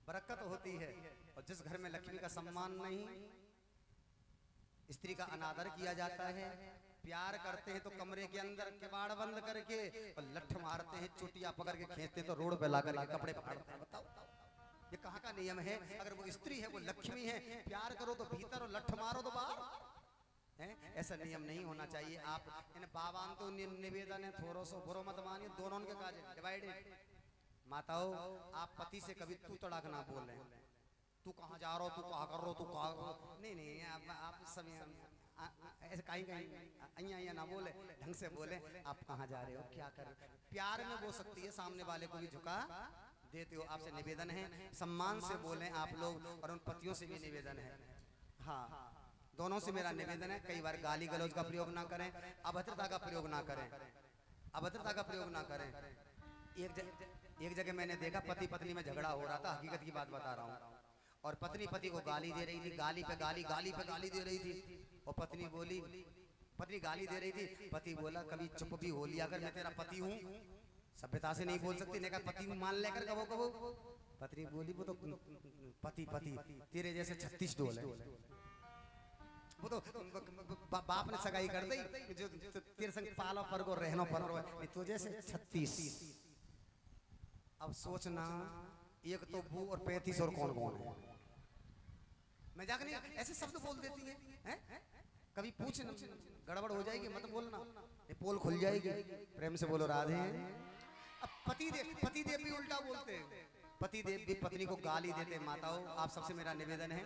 बरकत होती है। और जिस घर में लक्ष्मी का सम्मान नहीं, स्त्री का अनादर किया जाता है, प्यार करते हैं तो कमरे के अंदर किवाड़ बंद करके और लठ मारते हैं, चोटियां पकड़ के खींचते हैं तो रोड पे ला करके कपड़े फाड़ते हैं। बताओ ये कहाँ का नियम है? अगर वो स्त्री है, वो लक्ष्मी है, प्यार करो तो भीतर और लठ मारो तो बाहर है। ऐसा नियम नहीं होना चाहिए। आप इन बाबान तो निवेदन है, थोड़ा सो बुरो मत मानिए, दोनों के काज डिवाइडेड। माताओं, आप पति से कभी तू तड़ाक ना बोले, तू कहाँ जा रहा हो, तू कहाँ कर रहा हो, तू कहाँ, नहीं नहीं, आप सब ऐसे कहीं कहीं अइया ना बोले, ढंग से बोले। आप कहाँ जा रहे हो, क्या कर रहे हो, प्यार में बोल सकती है, सामने वाले को भी झुका देते हो। आपसे निवेदन है, सम्मान से बोलें आप लोग, और उन पतियों से भी निवेदन है, हाँ दोनों से मेरा निवेदन है। कई बार गाली गलौज का प्रयोग ना करें, अभद्रता का प्रयोग ना करें, अभद्रता का प्रयोग ना करें। एक जगह मैंने देखा पति पत्नी में झगड़ा हो रहा था, हकीकत की बात बता रहा हूँ, और पत्नी पति को गाली दे रही थी, गाली पे गाली, गाली पे गाली दे रही थी। और पत्नी बोली, पत्नी गाली दे रही थी, पति बोला कभी चुप भी हो लिया अगर मैं तेरा पति हूँ, सभ्यता से नहीं बोल सकती, ने कहा पति हूँ मान लेकर कबो कबो। पत्नी बोली वो तो पति पति तेरे जैसे 36 डोल है, वो तो बाप ने सगाई कर दी, जो तेरे संग पालो पर को रहनो पर तुझे से 36। अब सोचना, एक तो बू और 35 और कौन कौन है। मैं जाकर नहीं ऐसे शब्द बोल देती है? कभी पूछ गड़बड़ हो जाएगी, मत बोलना, ये पोल खुल जाएगी। प्रेम से बोलो राधे। अब पति देव भी उल्टा बोलते हैं, पति देव भी पत्नी को गाली देते हैं। माताओं, आप सबसे मेरा निवेदन है,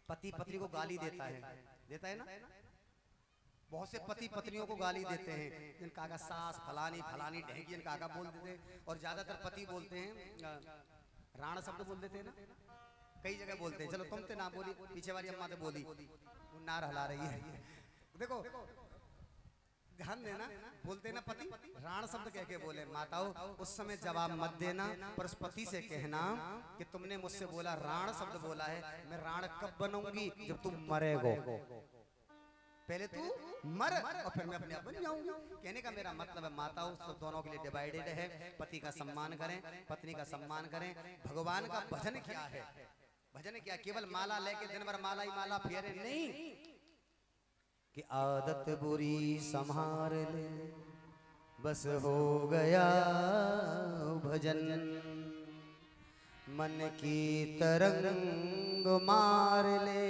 पति पत्नी को गाली देता है ना, बहुत से पति पत्नियों को गाली देते हैं, जिनका का सास फलानी फलानी ढेंगी, इनका का बोल देते हैं। और ज्यादातर पति बोलते हैं, राण शब्द बोल देते हैं ना, कई जगह बोलते हैं। चलो तुम ते ना बोली, पीछे वाली अम्मा तो बोली, वो नार हला रही है। देखो ध्यान देना, बोलते ना पति राण शब्द कह के बोले। माताओं, उस समय जवाब मत देना, पर उस पति से कहना कि तुमने मुझसे बोला, राण शब्द बोला है, मैं राण कब बनूंगी, जब तुम मरेगो। पहले तू मर और फिर मैं अपने आप बन जाऊंगी। कहने का मेरा मतलब है माताओं, सब दोनों के लिए डिवाइडेड है। पति का सम्मान करें, पत्नी का सम्मान करें। भगवान का भजन क्या है? भजन क्या? केवल माला लेके दिन भर माला ही माला फेरे नहीं, कि आदत बुरी संभार ले, बस हो गया भजन, मन की तरंग मार ले,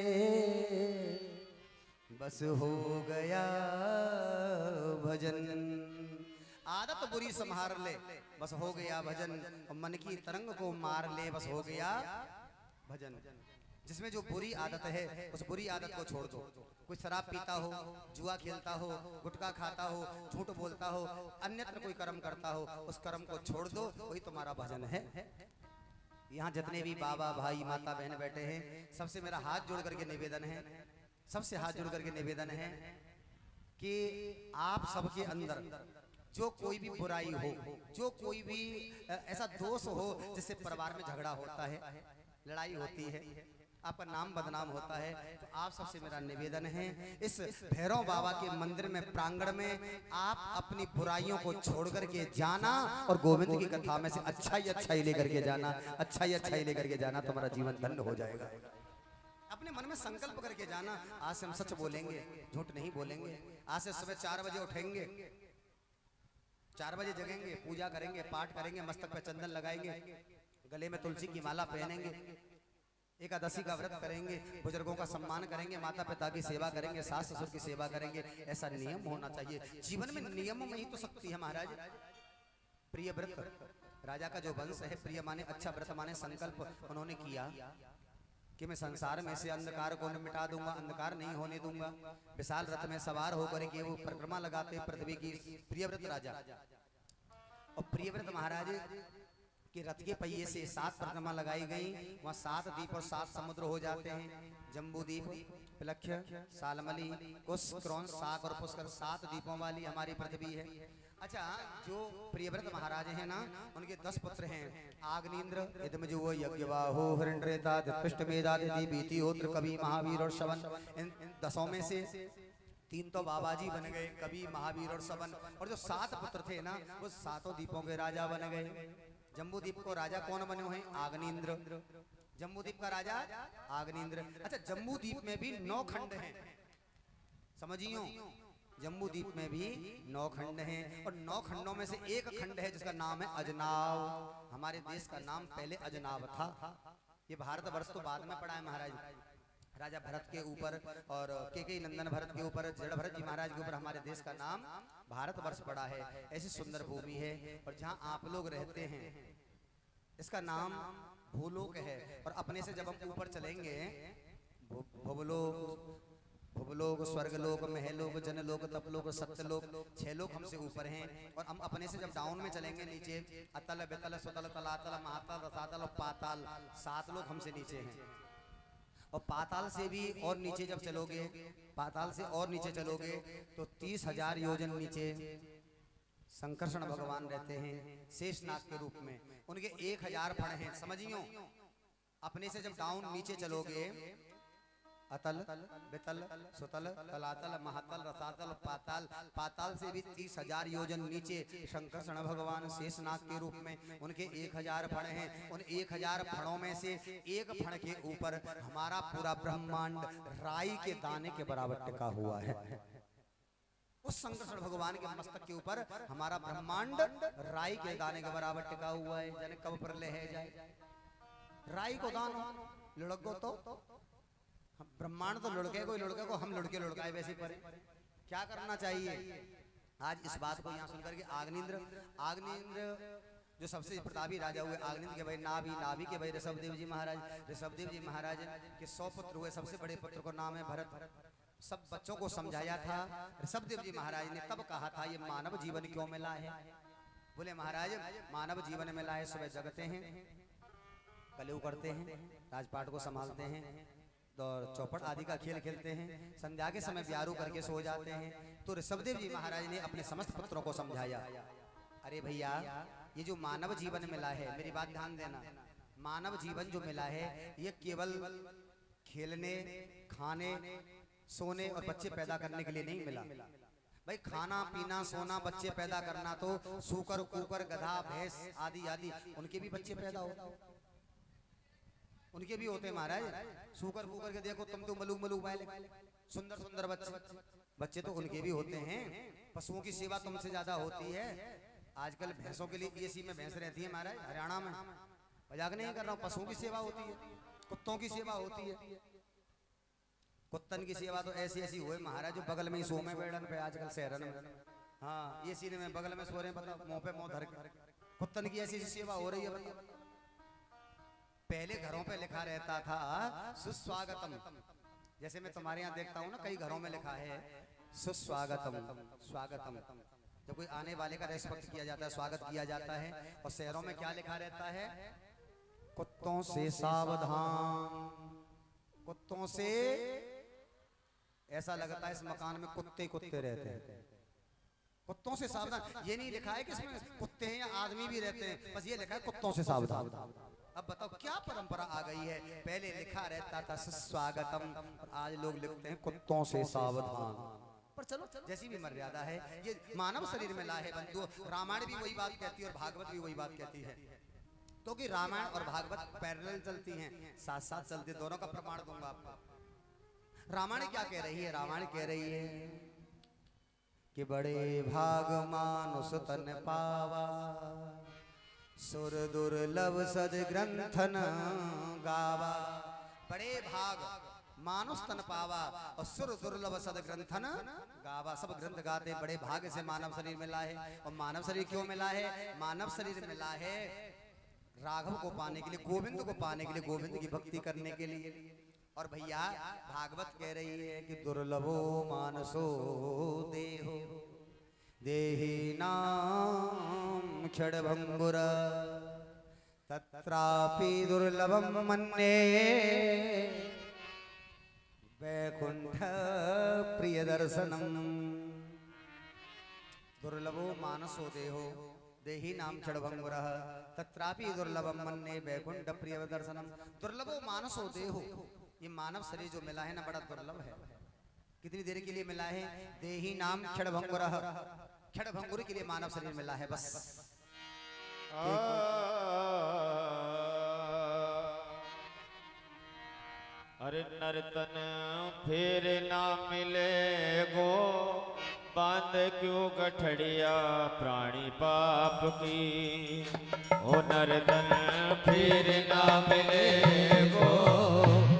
बस हो गया भजन। आदत बुरी संभार ले, बस हो गया भजन, और मन की तरंग को मार ले, बस हो गया भजन। जिसमें जो बुरी आदत है, उस बुरी आदत को छोड़ दो। कोई शराब पीता हो, जुआ खेलता हो, गुटखा खाता हो, झूठ बोलता हो, अन्यत्र कोई कर्म करता हो, उस कर्म को छोड़ दो, वही तुम्हारा भजन है। यहाँ जितने भी बाबा भाई माता बहन बैठे हैं, सबसे मेरा हाथ जोड़ करके निवेदन है, सबसे हाथ जोड़ करके निवेदन है कि आप सबके अंदर जो कोई भी बुराई हो, जो कोई भी ऐसा दोष हो जिससे परिवार में झगड़ा होता है, लड़ाई होती है, आपका नाम बदनाम होता है, तो आप सबसे मेरा निवेदन है, इस भैरव बाबा के मंदिर में प्रांगण में आप अपनी बुराइयों को छोड़ करके जाना, और गोविंद की कथा में से अच्छा ही लेकर के जाना, अच्छा ही लेकर के जाना, तुम्हारा जीवन धन्य हो जाएगा। अपने मन में संकल्प करके जाना, आज से हम सच बोलेंगे, झूठ नहीं बोलेंगे। आज से सुबह 4 बजे उठेंगे, 4 बजे जगेंगे, पूजा करेंगे, पाठ करेंगे, मस्तक पे चंदन लगाएंगे, गले में तुलसी की माला पहनेंगे, एकादशी का व्रत करेंगे, बुजुर्गों का सम्मान करेंगे, माता पिता की सेवा करेंगे, सास ससुर की सेवा करेंगे। ऐसा नियम होना चाहिए जीवन में। नियम में ही तो शक्ति है महाराज। प्रिय व्रत राजा का जो वंश है, प्रिय माने अच्छा, व्रत माने संकल्प उन्होंने किया कि मैं संसार में से अंधकार को मिटा दूंगा, अंधकार नहीं होने दूंगा। विशाल रथ में सवार होकर के वो परिक्रमा लगाते पृथ्वी की, प्रियव्रत राजा। और प्रियव्रत महाराज कि रथ के पहिए से 7 परिक्रमा लगाई गई, वहाँ 7 द्वीप और 7 समुद्र हो जाते हैं। जम्बू द्वीप, पिलक्ष्य, सालमली, कुश, क्रोन, साग और पुष्कर, 7 द्वीपों वाली हमारी पृथ्वी है। अच्छा, जो प्रियव्रत महाराज हैं ना, उनके 10 पुत्र हैं। आग्नेन्द्र, इदमजुओ, यज्ञवाहो, हिरण्यरेता, दिष्टमेधादिति, बीतिहोत्र, कवि, महावीर और श्रवण। इन 10 में से 3 तो बाबा जी बन गए, कवि, महावीर और श्रवण। और जो 7 पुत्र थे ना, वो 7 द्वीपों के राजा बन गए। जम्बूद्वीप को राजा कौन बने हुए हैं? आग्नेन्द्र। जम्बूद्वीप का राजा आग्नेन्द्र। अच्छा, जम्बूद्वीप में भी 9 खंड हैं, समझियो। जम्बूद्वीप में भी 9 खंड हैं और 9 खंडों में से एक खंड है जिसका नाम है अजनाव। हमारे देश का नाम पहले अजनाव था। ये भारतवर्ष तो बाद में पड़ा है महाराज, राजा भरत के ऊपर और केकई नंदन भरत के ऊपर, जड़ भरत जी महाराज के ऊपर हमारे देश का नाम भारतवर्ष पड़ा है। ऐसी सुंदर भूमि है और जहाँ आप लोग रहते हैं इसका नाम भूलोक है। और अपने से जब हम ऊपर चलेंगे, भूलोक, भूलोक, स्वर्गलोक, महलोक, जनलोक, तपलोक, सत्यलोक, 6 लोक हमसे ऊपर हैं। और हम अपने से जब डाउन में चलेंगे नीचे, अतल, बेतल, सुतल, तलातल, महातल, रसातल और पाताल, 7 लोक हमसे नीचे हैं। और पाताल से भी और नीचे जब चलोगे, पाताल से और नीचे चलोगे तो 30,000 योजन नीचे संकर्षण भगवान रहते हैं शेषनाग के रूप में। उनके 1000 फण हैं, समझियो। अपने से जब डाउन नीचे चलोगे, अतल, बेतल, सुतल, तलातल, महातल, रसातल, पाताल, पाताल से भी 30,000 योजन नीचे शंकरषण भगवान शेषनाग के रूप में। उनके 1000 फण हैं। उन 1000 फणों में से एक फण के ऊपर हमारा पूरा ब्रह्मांड राई के दाने के बराबर टिका हुआ है। उस शंकरषण भगवान के मस्तक के ऊपर हमारा ब्रह्मांड राई के दाने के बराबर टिका हुआ है। जाने कब प्रलय है जाए, राई को दानो लुढ़को तो ब्रह्मांड तो लुढ़के, कोई लुढ़के को हम लुढ़के लुढ़काए वैसे पर क्या करना चाहिए। आज इस बात को यहाँ सुनकर के आग्नेन्द्र जो सबसे प्रतापी राजा हुए, आग्नेन्द्र के भाई नाभि, नाभि के भाई ऋषभदेव जी महाराज, ऋषभदेव जी महाराज के 100 पुत्र हुए। सबसे बड़े पुत्र को नाम है भरत। सब बच्चों को समझाया था ऋषभदेव जी महाराज ने, तब कहा था ये मानव जीवन क्यों मिला है। बोले महाराज मानव जीवन मिला है, सुबह जगते हैं, कलयुग करते हैं, राजपाट को संभालते हैं और चौपट आदि का खेल खेलते हैं, संध्या के समय ब्यारू करके सो जाते हैं। तो ऋषभदेव जी महाराज ने अपने समस्त पुत्रों को समझाया, अरे भैया ये जो मानव जीवन मिला है, मेरी बात ध्यान देना, मानव जीवन जो मिला है ये केवल खेलने, खाने, सोने और बच्चे पैदा करने के लिए नहीं मिला। भाई खाना पीना, सोना, बच्चे पैदा करना तो सूकर, कुकर, गधा, भैंस आदि आदि उनके भी बच्चे पैदा होते, उनके भी होते महाराज। सूकर कुकर के देखो तुम तो मलूक मलूक वाले सुंदर सुंदर बच्चे तो उनके भी होते हैं। पशुओं की सेवा तुमसे ज्यादा होती है। आजकल भैंसों के लिए एसी में भैंस रहती है महाराज, हरियाणा में, मजाक नहीं कर रहा हूँ। पशुओं की सेवा होती है, कुत्तों की सेवा होती है। कुत्तन की सेवा तो ऐसी ऐसी हुए महाराज जो बगल में ही सो में बैठन पे आजकल शहरन में, हाँ एसी में बगल में सो रहे हैं, बताओ मुंह पे मुंह धर के। कुत्तन की ऐसी सेवा हो रही है, बताओ। पहले घरों पे लिखा रहता था सुस्वागतम, जैसे मैं तुम्हारे यहाँ देखता हूँ ना, कई घरों में लिखा है सुस्वागतम, स्वागतम। जब कोई आने वाले का रेस्पेक्ट किया जाता है, स्वागत किया जाता है। और शहरों में क्या लिखा रहता है, कुत्तों से सावधान, कुत्तों से। ऐसा लगता है इस मकान में कुत्ते कुत्ते रहते हैं, कुत्तों से सावधान। ये नहीं लिखा है कि इसमें कुत्ते हैं या आदमी भी रहते हैं, बस ये लिखा है कुत्तों से सावधान। अब बताओ क्या परंपरा आ गई है। पहले लिखा रहता था सुस्वागतम और आज लोग लिखते हैं कुत्तों से सावधान। पर चलो जैसी भी मर्यादा है, ये मानव शरीर में ला है बंधु। रामायण भी वही बात कहती है और भागवत भी वही बात कहती है, तो कि रामायण और भागवत पैरेलल चलती हैं, साथ साथ चलती, दोनों का प्रमाण दूंगा आपको। रामायण क्या कह रही है, रामायण कह रही है कि बड़े भाग मानुष तन पावा, सुर दुर्लभ सद ग्रंथन गावा। बड़े भाग मानुष तन पावा और सुर दुर्लभ सद ग्रंथन गावा। सब ग्रंथ गाते, बड़े भाग से मानव शरीर मिला है। और मानव शरीर क्यों मिला है, मानव शरीर मिला है राघव को पाने के लिए, गोविंद को पाने के लिए, गोविंद की भक्ति करने के लिए। और भैया भागवत कह रही है कि दुर्लभो मानसो देहो देहि नाम क्षणभंगुर तत्रापि दुर्लभम मन्ये वैकुंठ प्रिय दर्शनम। दुर्लभो मानसो देहो देहि नाम क्षणभंगुर तत्रापि दुर्लभम मन्ये वैकुंठ प्रिय दर्शनम। दुर्लभो मानसो देहो, ये मानव शरीर जो मिला है ना, बड़ा दुर्लभ है। कितनी देर के लिए मिला है, देहि नाम क्षणभंगुर, क्षणभंगुर के लिए मानव शरीर मिला है बस। अरे नर्तन फिर ना मिले गो, बांध क्यों गठड़िया प्राणी पाप की। ओ नर्तन फिर ना मिले गो,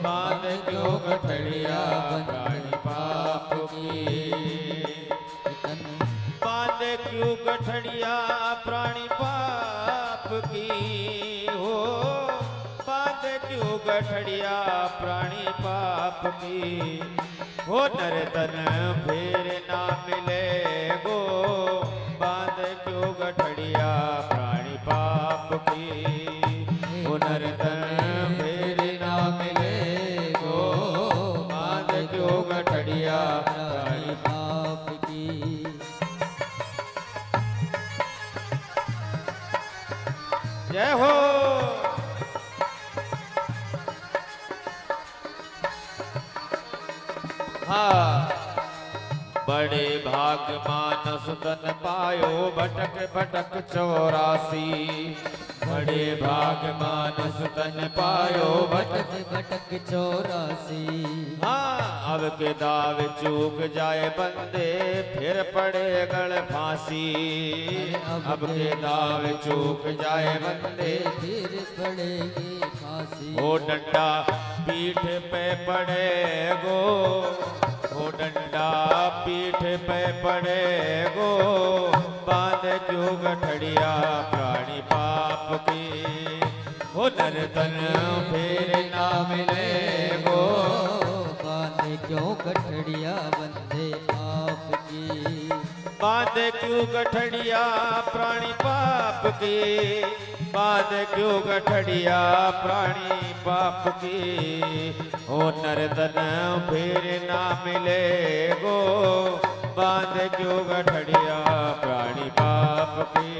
बांध क्यों गठड़िया प्राणी पाप की। बांध क्यों गठड़िया प्राणी पाप की। हो बांध क्यों गठड़िया प्राणी पाप की। हो नर्तन फिर ना मिले गो, बांध क्यों गठड़िया प्राणी पाप की। हो नर्तन फिर ना मिले गो, बांध क्यों गठड़िया प्राणी पाप की। जय हो। हाँ बड़े भाग मानस तन पायो, भटक भटक 84। बड़े भाग मानस तन पायो, भटक भटक 84। हाँ अब के दाव चूक जाए बंदे, फिर पड़े गल फांसी। अब के दाव चूक जाए बंदे, फिर पड़ेगी फांसी। ओ डंडा पीठ पे पड़े गो, ओ डंडा पीठ पे पड़े गो, बांध क्यों गठड़िया प्राणी पाप की। हो नर्तन फिर ना मिले गो, बांध क्यों गठड़िया बंदे पाप की। बांध क्यों गठड़िया प्राणी पाप की। बांध क्यों गठड़िया प्राणी पाप की। ओ नर्तन फिर ना मिले गो, बांध क्यों गठड़िया प्राणी पाप की।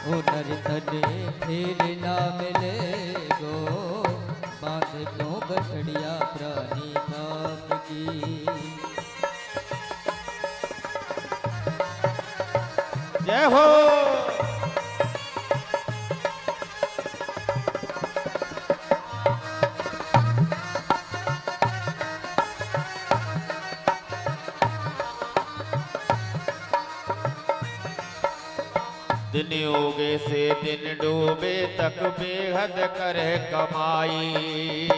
ओ नर्तन फिर ना मिले गो, बांध क्यों गठड़िया प्राणी पाप की। जय हो। दिन उगे से दिन डूबे तक बेहद करे कमाई।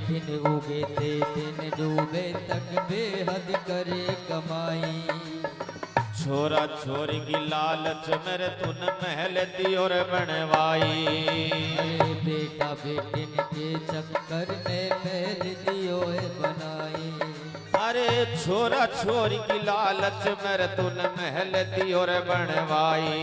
दिन उगे ते दिन डूबे तक बेहद करे कमाई। छोरा छोरी की लालच मेरे तुन महल दियोर बनवाई। अरे बेटा बेटिन के चक्कर में महल दियो बनाई। अरे छोरा छोरी की लालच मेरे तुन महल दियोर बनवाई।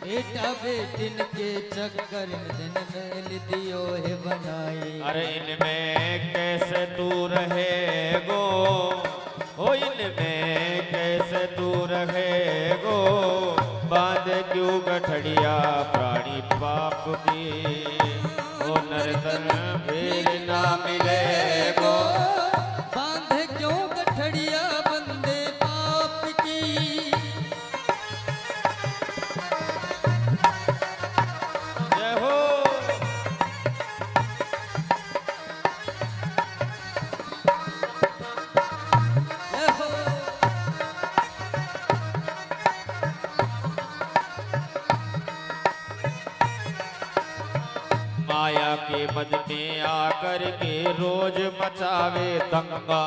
बेटा बेटिन के चक्कर में दिन महल दियो है बनाई। अरे इनमें कैसे तू रहे गो, हो इनमें कैसे तू रहे गो, बांध क्यों गठड़िया प्राणी पाप की। ओ नर्तन फिर ना मिले गो, बांध क्यों गठड़िया बंदे पाप की। जय हो। जय हो। माया के मद में आकर के रोज मचावे दंगा।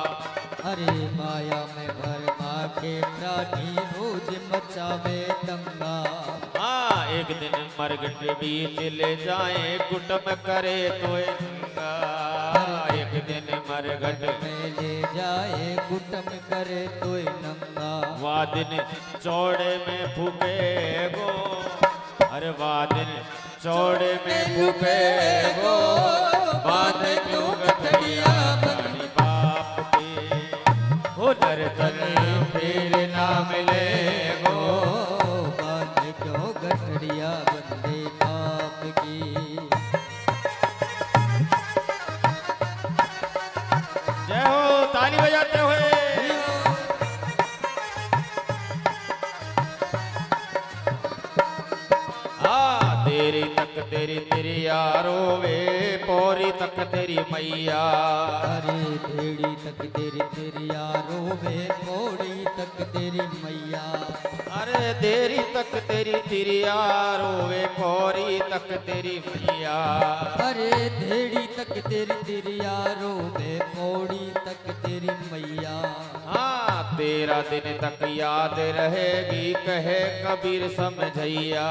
अरे माया में भरमा के प्राणी रोज मचावे दंगा। हाँ एक दिन मरगट बीच ले जाए, कुटुम करे तो नंगा। एक दिन मरगट में ले जाए कुटम करे तो नंगा। वा दिन चौड़े में फूके गो, अरे वा दिन चौड़े में फूके गो, बांध क्यों गठड़िया प्राणी पाप की। हो नर्तन फिर ना मिले गो, बांध क्यों गठड़िया बंदे पाप की। जय हो। ताली बजाते हुए। आ पौरी तक तेरी मैया। अरे भेड़ी तक तेरी तिरिया रोवे पौड़ी तक तेरी मैया। अरे देरी तक तेरी तिरिया रोवे पौरी तक तेरी मैया। अरे भेड़ी तक तेरी तिरिया रोवे पौड़ी तक तेरी मैया। हाँ तेरा दिन तक याद रहेगी कहे कबीर समझैया।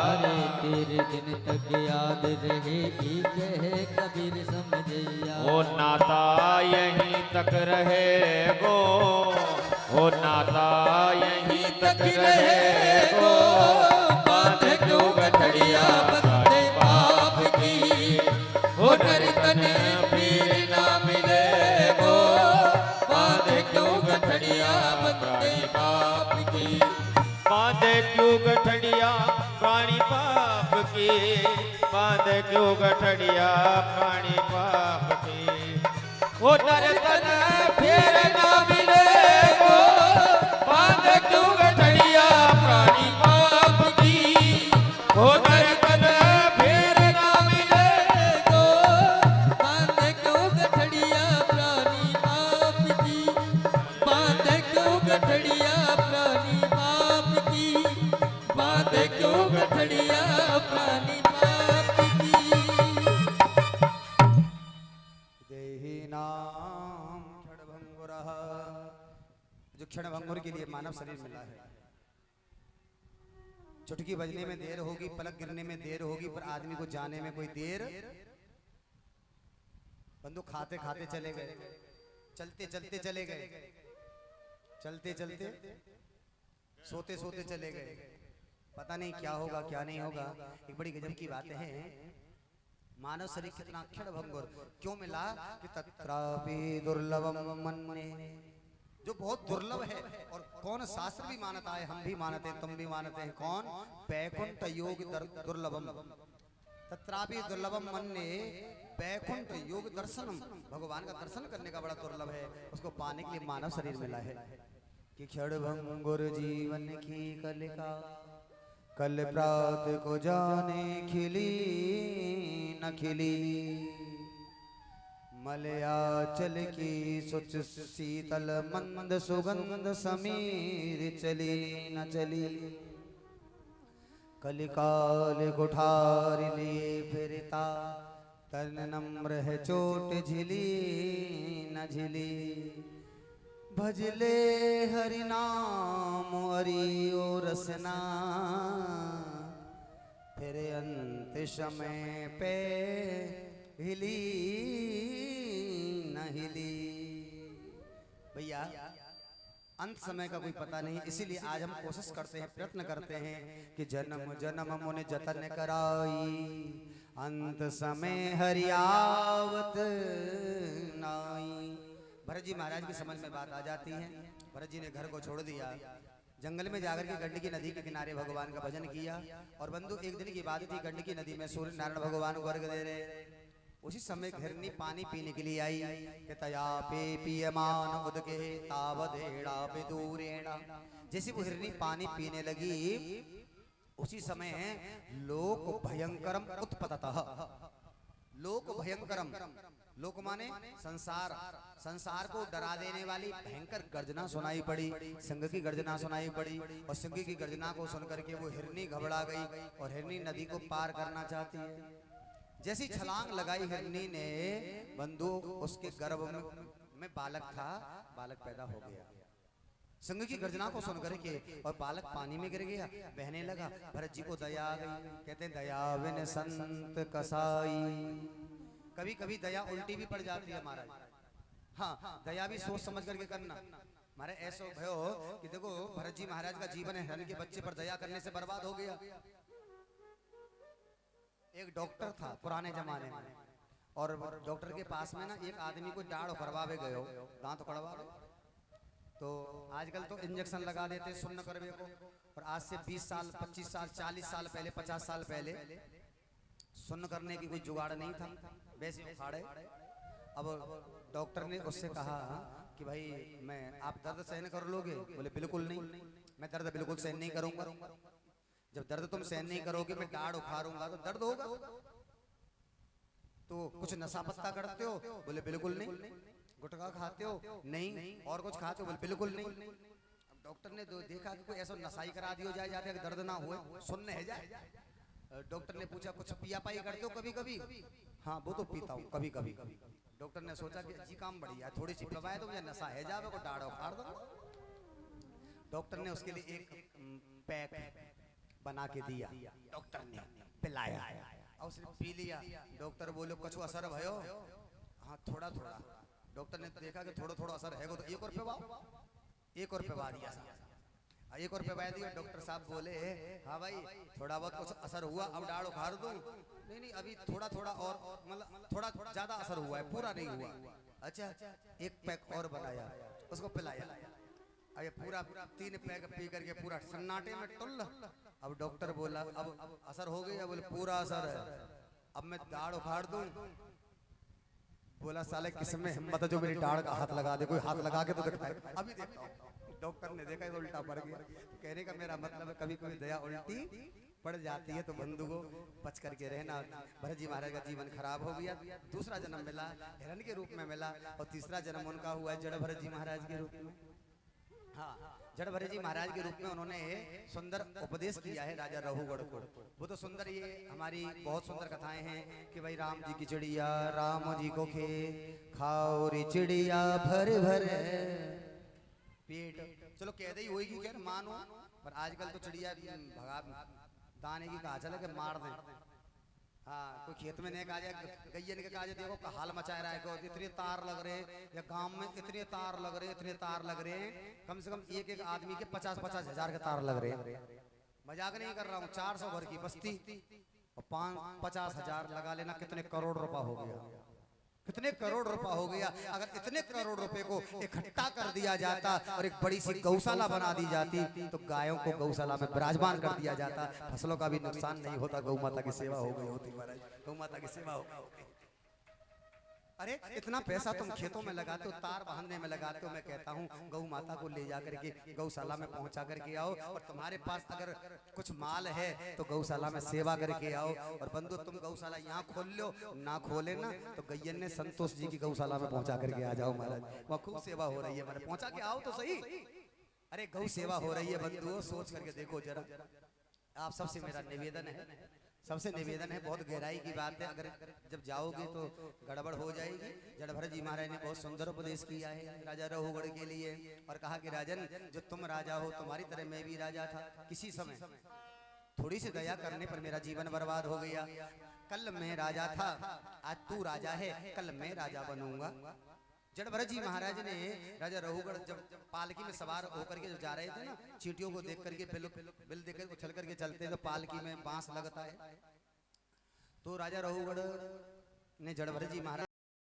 अरे तेरे दिन तक याद रहेगी कहे कबीर समझैया। ओ नाता यहीं तक रहेगो, ओ नाता यहीं तक रहेगो। बांध क्यों गठड़िया बंदे पाप की, ओ नर्तन पीर ना मिलेगो। बांध क्यों गठड़िया बंदे पाप की, बांध क्यों गठड़िया प्राणी पाप की, बांध क्यों गठड़िया प्राणी पाप की। ओ नर्तन फिर ना मिलेगो, बांध क्यों गठड़िया प्राणी पाप की। ओ नर्तन फिर ना मिलेगो, बांध क्यों गठड़िया प्राणी पाप की। बांध क्यों गठड़िया प्राणी पाप की। बांध क्यों गठड़िया प्राणी पाप की। देहि नाम क्षणभंगुरः, जो क्षणभंगुर के लिए मानव शरीर मिला है। चुटकी बजने में देर होगी, पलक गिरने में देर होगी, पर आदमी को जाने में कोई देर। बंधु खाते खाते चले गए, चलते चलते चले गए, चलते चलते सोते सोते चले गए। पता नहीं क्या होगा क्या नहीं होगा। एक बड़ी गजब की बात है, मानव शरीर कितना क्षणभंगुर क्यों मिला कि तत्रापि दुर्लभम मन्ये, जो बहुत दुर्लभ है। और कौन शास्त्र भी मानता है, हम भी मानते हैं, तुम भी मानते हैं। कौन? वैकुंठ योग दुर्लभम, तत्रापि दुर्लभम मन्ये वैकुंठ योग दर्शनम। भगवान का दर्शन करने का बड़ा दुर्लभ है, उसको पाने के लिए मानव शरीर मिला है। कि क्षणभंगुर जीवन की कलिका, कल प्रात को जाने खिली न खिली। मलयाचल की सुच शीतल मंद सुगंध समीर चली न चली। कलिकाल कुठार लिए फिरता, तन नम्र है चोट झिली न झिली। भजले हरि नाम हरिओ रसना, फिर अंत समय पे हिली न हिली। भैया अंत समय का कोई पता नहीं, इसीलिए आज हम कोशिश करते हैं, प्रयत्न करते हैं कि जन्म जन्म मुनि जतन कराई, अंत समय हरियावत नाई। भरत जी महाराज की समझ में बात आ जाती है। भरत जी ने घर को छोड़ दिया, जंगल में जाकर के गंडकी नदी के किनारे भगवान का भजन किया। और बंधु एक दिन की बात थी, गंडकी नदी में सूर्य नारायण भगवान को अर्घ दे रहे। उसी समय हिरनी पानी पीने के लिए आई कि तया पे पियमान उदके तावदेड़ा पे दूरेड़ा। जैसे वो हिरनी पानी पीने लगी, उसी समय लोक भयंकरम उत्पततः। लोक भयंकरम, लोक माने संसार, संसार को डरा देने वाली भयंकर गर्जना सुनाई पड़ी। सिंह की गर्जना सुनाई पड़ी, और सिंह की गर्जना को सुनकर के वो हिरनी घबरा गई, और हिरनी नदी को पार करना चाहती है। जैसी छलांग लगाई हिरनी ने, बंधु उसके गर्भ में बालक था, बालक पैदा हो गया। सिंह की गर्जना को सुनकर के और बालक पानी में गिर गया, बहने लगा। भरत जी को दया आ गई, कहते हैं दया बिन संत कसाई। कभी कभी दया उल्टी भी पड़ जाती है महाराज। हाँ, दया भी सोच समझ करके करना। हमारे ऐसा भयो कि देखो भरत जी महाराज का जीवन है, हिरण के बच्चे पर दया करने से बर्बाद हो गया। एक डॉक्टर था पुराने जमाने में, और डॉक्टर के पास में ना एक आदमी को दाढ़ उखड़वावे गयो, दांत उखड़वावे। तो आजकल तो इंजेक्शन लगा देते सुन्न करवे को, और आज से 20 साल 25 साल 40 साल पहले 50 साल पहले सुन्न करने की कोई जुगाड़ नहीं था, वैसे उखाड़े। अब डॉक्टर ने उससे कहा कि भाई मैं, आप दर्द सहन कर लोगे? बोले बिल्कुल नहीं, मैं दर्द बिल्कुल सहन नहीं करूंगा। जब दर्द तुम सहन नहीं करोगे, मैं दाढ़ उखाड़ूंगा तो दर्द होगा। तो कुछ नशा पत्ता करते हो? बोले बिल्कुल नहीं। गुटखा खाते हो? नहीं। और कुछ खाते हो? बोले बिल्कुल नहीं। अब डॉक्टर ने देखा कि कोई ऐसा नशाई करा दिया जाए जाते दर्द ना हुए, सुनने है जाए। डॉक्टर ने पूछा कुछ पिया पाई करते हो कभी कभी? हाँ वो तो पीता हूँ कभी कभी। डॉक्टर ने सोचा कि जी काम बढ़िया है, थोड़ी सी पिलवाए तो मुझे नशा है जावे को डाढ़ उखाड़ दो। डॉक्टर ने उसके लिए एक पैक बना के दिया, डॉक्टर ने पिलाया और उसने पी लिया। डॉक्टर बोले कुछ असर भयो? हाँ थोड़ा थोड़ा। डॉक्टर ने देखा कि थोड़ा थोड़ा असर है तो एक और पिवाओ। एक और पिवा दिया, एक और पिवा दिया। डॉक्टर साहब बोले हाँ भाई थोड़ा बहुत कुछ असर हुआ, अब डाढ़ उखाड़ दूं? नहीं अभी थोड़ा थोड़ा और मतलब थोड़ा ज्यादा असर हुआ है, पूरा नहीं हुआ। अच्छा एक पैक और बनाया, उसको पिलाया। अब ये पूरा 3 पैक पी करके पूरा सन्नाटे में टुल्ल। अब डॉक्टर बोला अब असर हो गया? बोले पूरा असर है, अब मैं दाढ़ उखाड़ दूं? बोला साले किसमें हिम्मत है जो मेरी दाढ़ का हाथ लगा दे, कोई हाथ लगा के तो दिखाए। अभी देखता हूं। डॉक्टर ने देखा उल्टा पड़ गया। कहने का मेरा मतलब है कभी कभी दया उल्टी पड़ जाती है, तो बंधु को बच करके रहना। भरत जी महाराज का जीवन खराब हो गया, दूसरा जन्म मिला हिरण के रूप में मिला, और तीसरा जन्म उनका हुआ जड़ भरत जी महाराज के रूप में। हाँ जड़ भरत जी महाराज के रूप में उन्होंने सुंदर उपदेश किया है राजा रघुगढ़ को। वो तो सुंदर, ये हमारी बहुत सुंदर कथाएं हैं कि भाई राम जी की चिड़िया राम जी को खे खाओ रे चिड़िया भर भर पेट। चलो कह दे होगी क्या मानो, पर आजकल तो चिड़िया भगा दाने की कहा चले के मार दे। हाँ कोई खेत में नहीं कहा जाए, गैयन के कहा जाए देखो का हाल मचाए रहा है, इतने तार लग रहे या गांव में इतने तार लग रहे, इतने तार लग रहे हैं, कम से कम एक आदमी के 50-50 हजार के तार लग रहे हैं। मजाक नहीं कर रहा हूँ, 400 घर की बस्ती और 50 हजार लगा लेना, कितने करोड़ रुपया हो गया, कितने करोड़ रुपया हो गया। अगर इतने करोड़ रुपए को इकट्ठा कर दिया जाता और एक बड़ी सी गौशाला बना दी जाती, तो गायों को गौशाला में विराजमान कर दिया जाता, फसलों का भी नुकसान नहीं होता, गौ माता की सेवा हो गई होती महाराज, गौ माता की सेवा हो गई होती। अरे इतना पैसा तुम खेतों में लगाते हो, तार बांधने में लगाते हो, मैं कहता हूँ गौ माता को ले जा करके गौशाला में पहुंचा करके आओ, और तुम्हारे पास अगर कुछ माल है तो गौशाला में सेवा करके आओ। और बंधु तुम गौशाला यहाँ खोल लो, ना खोले ना तो गैयन ने संतोष जी की गौशाला में पहुंचा करके आ जाओ महाराज, वहाँ खूब सेवा हो रही है, मैंने पहुंचा के आओ तो सही। अरे गौ सेवा हो रही है बंधुओं, सोच करके देखो जरा। आप सबसे मेरा निवेदन है, सबसे निवेदन है, बहुत गहराई की बात है, अगर जब जाओगे तो गड़बड़ हो जाएगी। जड़ भरत जी महाराज ने बहुत सुंदर उपदेश किया है राजा रघुगढ़ के लिए, और कहा कि राजन जो तुम राजा हो तुम्हारी तरह मैं भी राजा था, किसी समय थोड़ी सी दया करने पर मेरा जीवन बर्बाद हो गया। कल मैं राजा था, आज तू राजा है, कल मैं राजा बनूंगा। जड़ भरत जी महाराज ने राजा रघुगढ़ जब पालकी में सवार होकर के जा रहे थे ना, चींटियों को देख करके बिल देख कर उछल करके चलते हैं, तो पालकी में बांस लगता है, तो राजा रघुगढ़ ने जड़ भरत जी महाराज